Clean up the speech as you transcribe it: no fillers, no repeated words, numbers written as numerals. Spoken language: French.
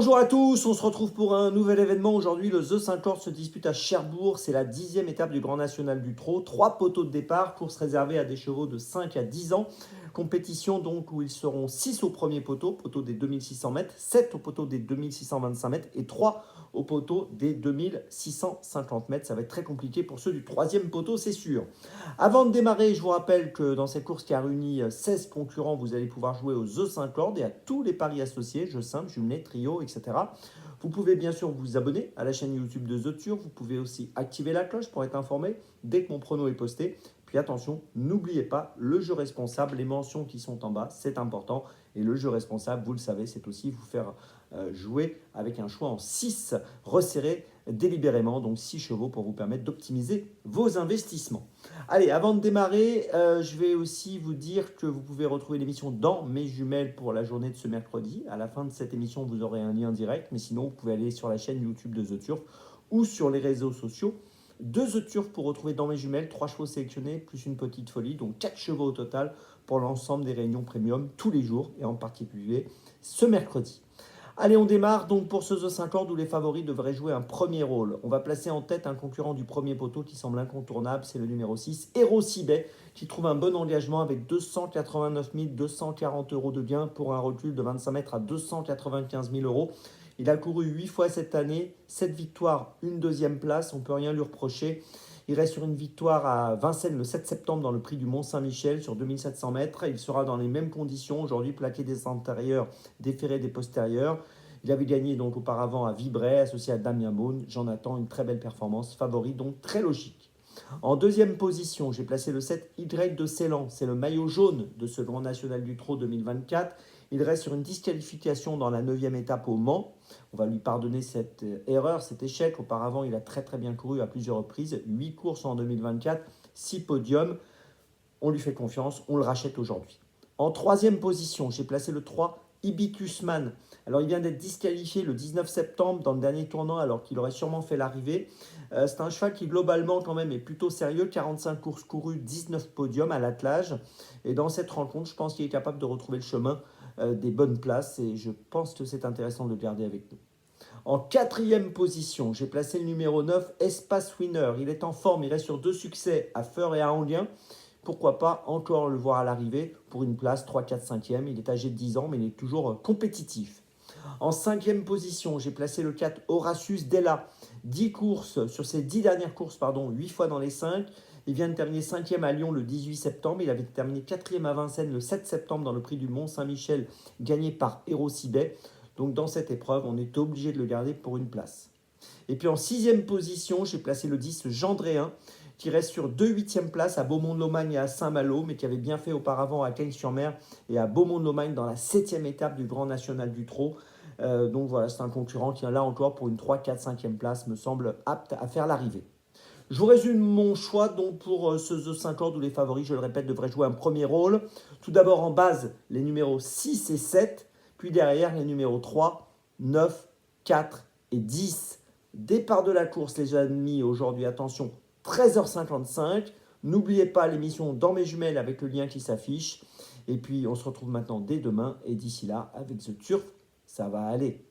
Bonjour à tous, on se retrouve pour un nouvel événement. Aujourd'hui, le The 50 se dispute à Cherbourg. C'est la 10e étape du Grand National du Trot. 3 poteaux de départ, course réservée à des chevaux de 5 à 10 ans. Compétition donc où ils seront 6 au premier poteau, poteau des 2600 mètres, 7 au poteau des 2625 mètres et 3 au poteau des 2650 mètres. Ça va être très compliqué pour ceux du 3e poteau, c'est sûr. Avant de démarrer, je vous rappelle que dans cette course qui a réuni 16 concurrents, vous allez pouvoir jouer au The 50 et à tous les paris associés, jeux simples, jumelés, trio, etc. Vous pouvez bien sûr vous abonner à la chaîne YouTube de The Turf. Vous pouvez aussi activer la cloche pour être informé dès que mon prono est posté. Puis attention, n'oubliez pas le jeu responsable, les mentions qui sont en bas, c'est important. Et le jeu responsable, vous le savez, c'est aussi vous faire jouer avec un choix en 6 resserré délibérément, donc 6 chevaux pour vous permettre d'optimiser vos investissements. Allez, avant de démarrer, je vais aussi vous dire que vous pouvez retrouver l'émission dans mes jumelles pour la journée de ce mercredi. À la fin de cette émission, vous aurez un lien direct, mais sinon, vous pouvez aller sur la chaîne YouTube de The Turf ou sur les réseaux sociaux de The Turf pour retrouver dans mes jumelles 3 chevaux sélectionnés plus une petite folie, donc 4 chevaux au total pour l'ensemble des réunions premium tous les jours et en particulier ce mercredi. Allez, on démarre donc pour ce The 50 où les favoris devraient jouer un premier rôle. On va placer en tête un concurrent du premier poteau qui semble incontournable, c'est le numéro 6, Hero Sibet, qui trouve un bon engagement avec 289 240 euros de gain pour un recul de 25 mètres à 295 000 euros. Il a couru 8 fois cette année, 7 victoires, une deuxième place, on ne peut rien lui reprocher. Il reste sur une victoire à Vincennes le 7 septembre dans le prix du Mont-Saint-Michel sur 2700 mètres. Il sera dans les mêmes conditions, aujourd'hui plaqué des antérieurs, déféré des postérieurs. Il avait gagné donc auparavant à Vibray, associé à Damien Beaune. J'en attends une très belle performance, favori donc très logique. En deuxième position, j'ai placé le 7 Y de Ceylan. C'est le maillot jaune de ce Grand National du Trot 2024. Il reste sur une disqualification dans la 9e étape au Mans. On va lui pardonner cette erreur, cet échec. Auparavant, il a très très bien couru à plusieurs reprises. 8 courses en 2024, 6 podiums. On lui fait confiance, on le rachète aujourd'hui. En troisième position, j'ai placé le 3 Hibicus Man. Alors, il vient d'être disqualifié le 19 septembre dans le dernier tournant alors qu'il aurait sûrement fait l'arrivée. C'est un cheval qui globalement quand même est plutôt sérieux. 45 courses courues, 19 podiums à l'attelage. Et dans cette rencontre, je pense qu'il est capable de retrouver le chemin des bonnes places et je pense que c'est intéressant de le garder avec nous. En quatrième position, j'ai placé le numéro 9, Espace Winner. Il est en forme, il reste sur 2 succès à Feur et à Anguien. Pourquoi pas encore le voir à l'arrivée pour une place 3, 4, 5e. Il est âgé de 10 ans, mais il est toujours compétitif. En cinquième position, j'ai placé le 4, Horatius Della. 10 courses, sur ses 10 dernières courses, 8 fois dans les 5. Il vient de terminer 5e à Lyon le 18 septembre. Il avait terminé 4e à Vincennes le 7 septembre dans le prix du Mont-Saint-Michel, gagné par Hero Sibet. Donc dans cette épreuve, on est obligé de le garder pour une place. Et puis en 6e position, j'ai placé le 10, Gendréen, qui reste sur 2 8e places à Beaumont-de-Lomagne et à Saint-Malo, mais qui avait bien fait auparavant à Cagnes-sur-Mer et à Beaumont-de-Lomagne dans la 7e étape du Grand National du Trot. Donc voilà, c'est un concurrent qui est là encore pour une 3, 4, 5e place, me semble apte à faire l'arrivée. Je vous résume mon choix donc pour ce The 50 où les favoris, je le répète, devraient jouer un premier rôle. Tout d'abord en base, les numéros 6 et 7, puis derrière les numéros 3, 9, 4 et 10. Départ de la course, les amis, aujourd'hui, attention, 13h55. N'oubliez pas l'émission Dans mes jumelles avec le lien qui s'affiche. Et puis, on se retrouve maintenant dès demain. Et d'ici là, avec The Turf, ça va aller.